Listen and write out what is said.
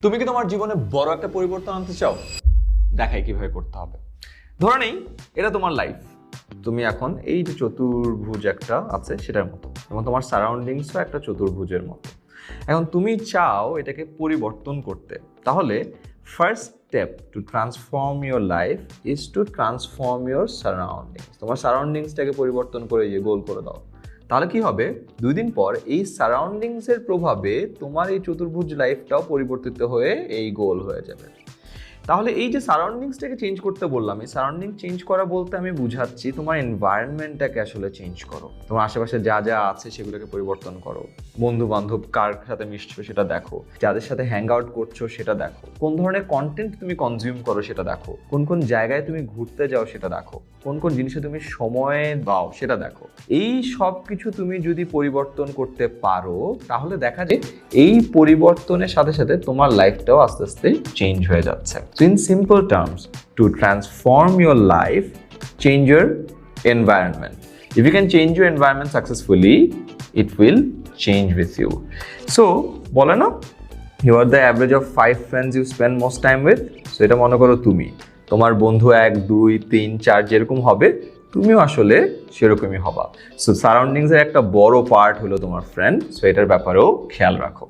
তুমি কি তোমার জীবনে বড় একটা পরিবর্তন আনতে চাও? দেখাই কিভাবে করতে হবে। ধরে নেই এটা তোমার লাইফ। তুমি এখন এই যে চতুর্ভুজ একটা আছে সেটার মতো, এবং তোমার সারাউন্ডিংসও একটা চতুর্ভুজের মতো। এখন তুমি চাও এটাকে পরিবর্তন করতে, তাহলে first step to transform your life is to transform your surroundings. তোমার সারাউন্ডিংসটাকে পরিবর্তন করে গোল করে দাও। তাহলে কি হবে, 2 দিন পর এই সারাউন্ডিংসের প্রভাবে তোমার এই চতুর্ভুজ লাইফটাও পরিবর্তিত হয়ে এই গোল হয়ে যাবে। তাহলে এই যে সারাউন্ডিংসটাকে চেঞ্জ করতে বললাম, এই সারাউন্ডিং চেঞ্জ করা বলতে আমি বুঝাচ্ছি তোমার এনভায়রনমেন্টটাকে আসলে চেঞ্জ করো। তোমার আশেপাশে যা যা আছে সেগুলোকে পরিবর্তন করো। বন্ধু বান্ধব কার সাথে মিশছো সেটা দেখো, যাদের সাথে হ্যাং আউট করছো সেটা দেখো, কোন ধরনের কন্টেন্ট তুমি কনজিউম করো সেটা দেখো, কোন কোন জায়গায় তুমি ঘুরতে যাও সেটা দেখো, কোন কোন জিনিসে তুমি সময় দাও সেটা দেখো। এই সব কিছু তুমি যদি পরিবর্তন করতে পারো, তাহলে দেখা যায় এই পরিবর্তনের সাথে সাথে তোমার লাইফটাও আস্তে আস্তে চেঞ্জ হয়ে যাচ্ছে। So in simple terms, to transform your life, change your environment. If you can change your environment successfully, it will change with you. So, বলে না, you are the average of 5 friends you spend most time with. So এটা মনে করো তুমি, তোমার বন্ধু 1, 2, 3, 4 যেরকম হবে, তুমিও আসলে সেরকমই হবা। সো সারাউন্ডিংসের একটা বড় পার্ট হলো তোমার ফ্রেন্ড। সো এটার ব্যাপারেও খেয়াল রাখো।